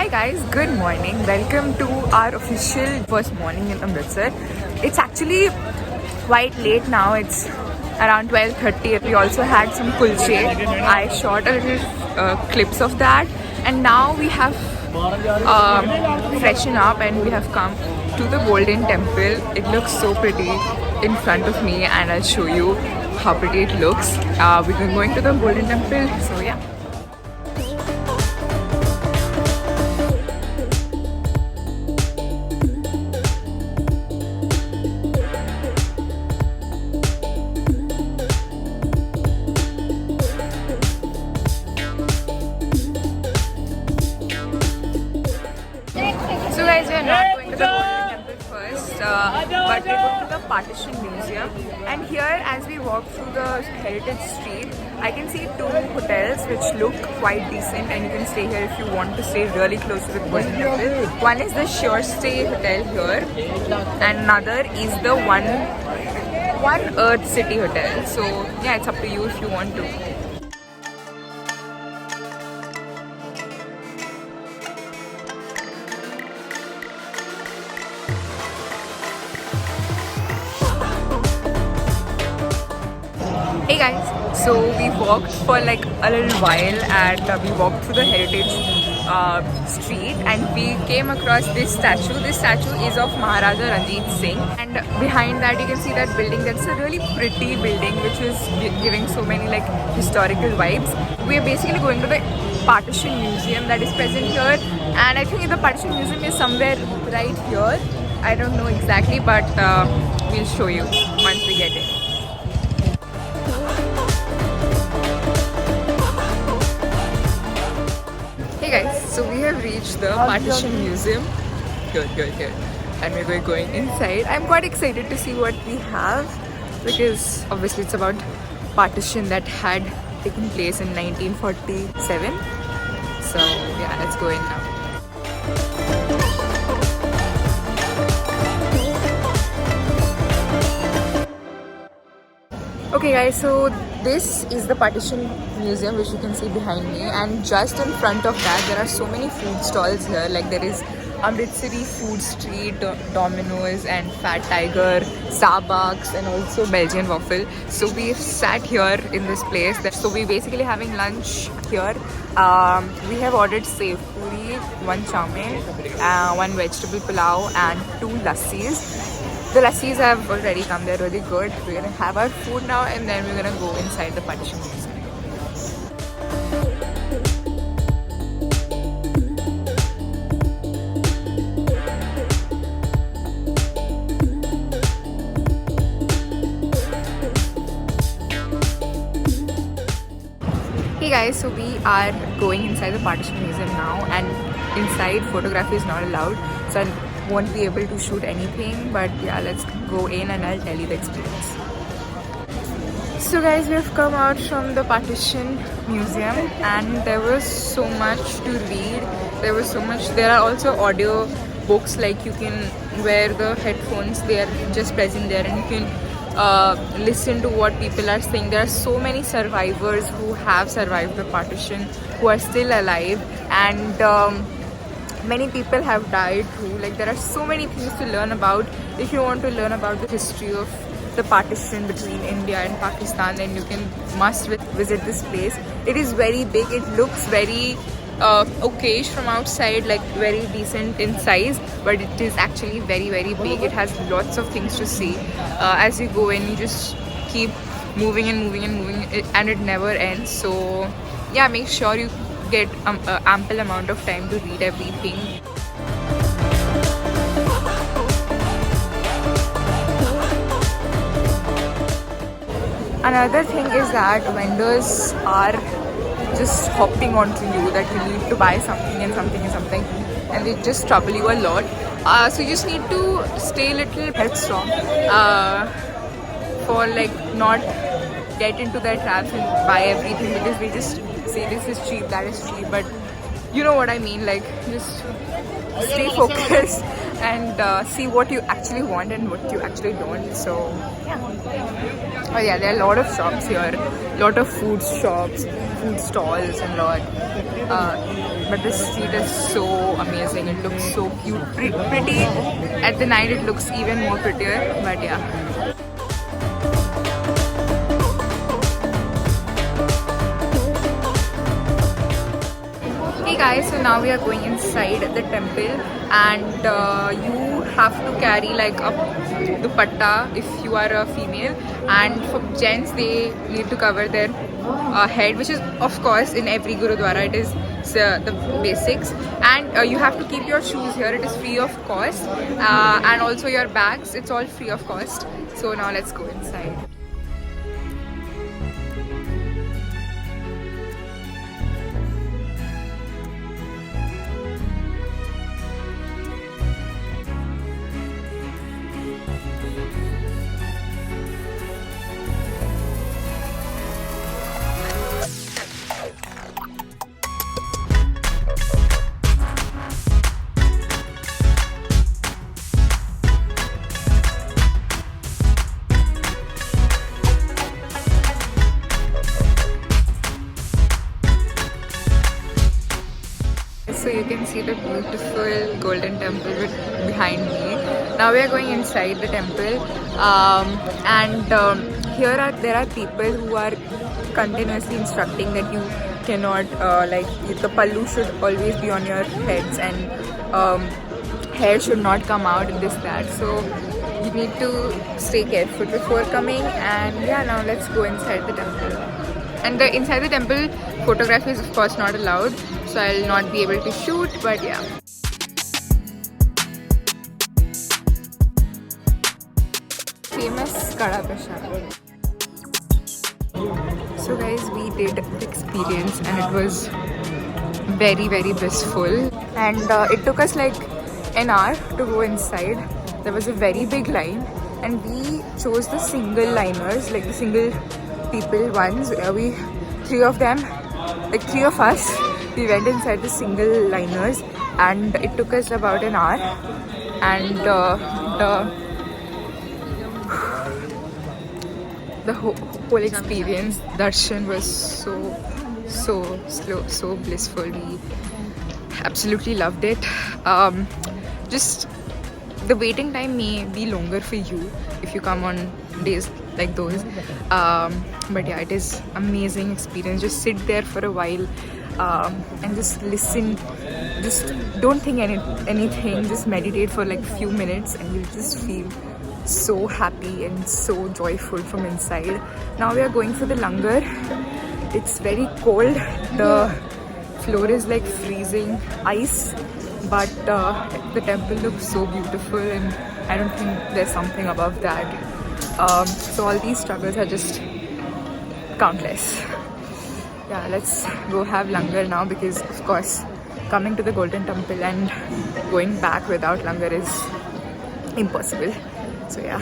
Hi guys, good morning. Welcome to our official first morning in Amritsar. It's actually quite late now. It's around 12:30. We also had some kulche. I shot a little clips of that, and now we have freshened up and we have come to the Golden Temple. It looks so pretty in front of me, and I'll show you how pretty it looks. We're going to the Golden Temple, so yeah. So guys, we are not going to the Golden Temple first, but we're going to the Partition Museum. And here, as we walk through the Heritage Street, I can see two hotels which look quite decent, and you can stay here if you want to stay really close to the Golden Temple. One is the Sure Stay Hotel here, and another is the One Earth City Hotel. So yeah, it's up to you if you want to. Hey guys, so we walked for like a little while and we walked through the Heritage Street and we came across this statue. This statue is of Maharaja Ranjit Singh, and behind that you can see that building. That's a really pretty building which is giving so many like historical vibes. We are basically going to the Partition Museum that is present here, and I think the Partition Museum is somewhere right here. I don't know exactly, but we'll show you once we get it. Hey guys, so we have reached the Partition Museum. Good. And we're going inside. I'm quite excited to see what we have, because obviously it's about partition that had taken place in 1947. So yeah, let's go in now. Okay guys, so this is the Partition Museum which you can see behind me, and just in front of that there are so many food stalls here. Like there is Amritsari Food Street, Domino's and Fat Tiger, Starbucks and also Belgian Waffle. So we've sat here in this place. So we're basically having lunch here. We have ordered sev puri, one chow mein, one vegetable pulao and two lassis. The lassis have already come, they're really good. We're gonna have our food now and then we're gonna go inside the Partition Museum. Hey guys, so we are going inside the Partition Museum now, and inside photography is not allowed, so I won't be able to shoot anything, but yeah, let's go in and I'll tell you the experience. So guys, we have come out from the Partition Museum and there was so much to read. There are also audio books, like you can wear the headphones, they are just present there and you can listen to what people are saying. There are so many survivors who have survived the partition who are still alive, and many people have died too. Like there are so many things to learn about. If you want to learn about the history of the partition between India and Pakistan, then you must visit this place. It is very big. It looks very okayish from outside, like very decent in size, but it is actually very big. It has lots of things to see. As you go in, you just keep moving and it never ends. So yeah, make sure you get ample amount of time to read everything. Another thing is that vendors are just hopping onto you that you need to buy something and something, and they just trouble you a lot. So you just need to stay a little headstrong for like not get into their traps and buy everything, because they just say this is cheap, that is cheap, but you know what I mean. Like just stay focused and see what you actually want and what you actually don't. So yeah. Oh yeah, there are a lot of shops here, lot of food shops, food stalls, and lot. but the street is so amazing. It looks so cute, pretty. At the night it looks even more prettier, but yeah. Hey guys, so now we are going inside the temple, and you have to carry like a dupatta if you are a female, and for gents they need to cover their head, which is of course in every gurudwara it is the basics, and you have to keep your shoes here. It is free of cost, and also your bags, it's all free of cost. So now let's go inside. So you can see the beautiful golden temple behind me. Now we are going inside the temple, and there are people who are continuously instructing that you cannot like the pallu should always be on your heads, and hair should not come out and this that. So you need to stay careful before coming. And yeah, now let's go inside the temple. And inside the temple, photography is of course not allowed, so I'll not be able to shoot, but yeah. Famous Kada Prasad. So guys, we did the experience and it was very blissful, and it took us like an hour to go inside. There was a very big line, and we chose the single liners, like the single people ones. Three of us, we went inside the single liners, and it took us about an hour, and the whole experience, darshan was so slow, so blissful. We absolutely loved it. Just the waiting time may be longer for you if you come on days like those, but yeah, it is amazing experience. Just sit there for a while and just listen, just don't think anything, just meditate for like few minutes, and you'll just feel so happy and so joyful from inside. Now we are going for the langar. It's very cold, the floor is like freezing ice, but the temple looks so beautiful, and I don't think there's something above that. So all these struggles are just countless. Yeah, let's go have langar now, because of course coming to the Golden Temple and going back without langar is impossible. So yeah.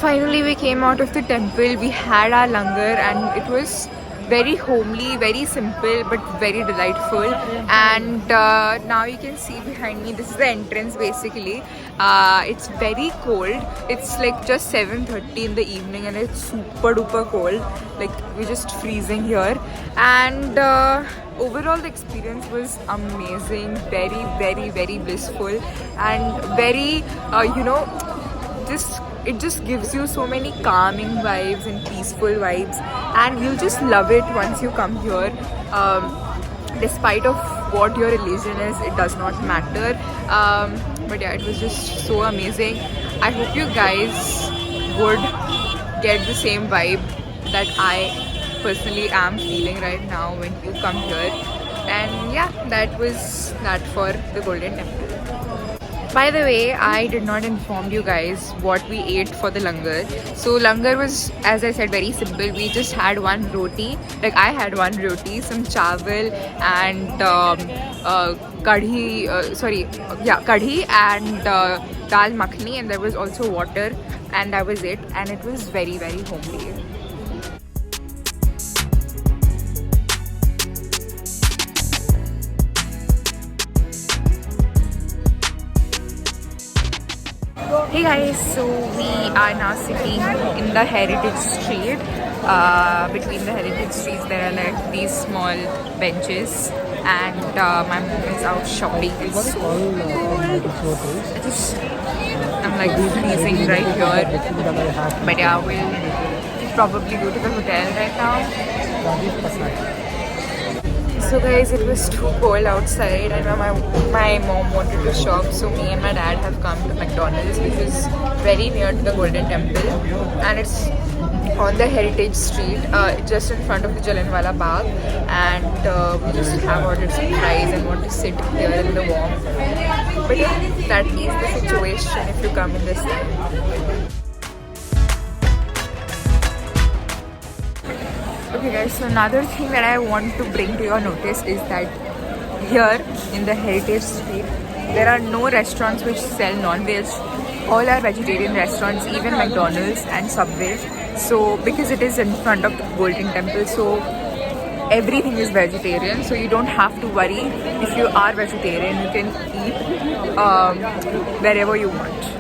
Finally, we came out of the temple. We had our langar, and it was very homely, very simple, but very delightful. And now you can see behind me, this is the entrance basically. It's very cold. It's like just 7:30 in the evening, and it's super duper cold. Like we're just freezing here. And overall, the experience was amazing. Very blissful, and very it just gives you so many calming vibes and peaceful vibes, and you'll just love it once you come here. Despite of what your religion is, it does not matter. But yeah, it was just so amazing. I hope you guys would get the same vibe that I personally am feeling right now when you come here. And yeah, that was that for the Golden Temple. By the way, I did not inform you guys what we ate for the langar. So langar was, as I said, very simple. We just had one roti. Like I had one roti, some chawal, and kadhi and dal makhani, and there was also water, and that was it. And it was very, very homely. Hey guys, so we are now sitting in the Heritage Street. Between the Heritage Streets, there are like these small benches, and my mom is out shopping. It's so cold. I'm like freezing right here. But yeah, we'll probably go to the hotel right now. So guys, it was too cold outside, and my mom wanted to shop, so me and my dad have come to McDonald's, which is very near to the Golden Temple, and it's on the Heritage Street, just in front of the Jallianwala Bagh, and we just have ordered some fries and want to sit here in the warm. But yeah, that is the situation if you come in this time. Okay guys, so another thing that I want to bring to your notice is that here in the Heritage Street, there are no restaurants which sell non-veg. All are vegetarian restaurants, even McDonald's and Subway. So because it is in front of the Golden Temple, so everything is vegetarian. So you don't have to worry. If you are vegetarian, you can eat wherever you want.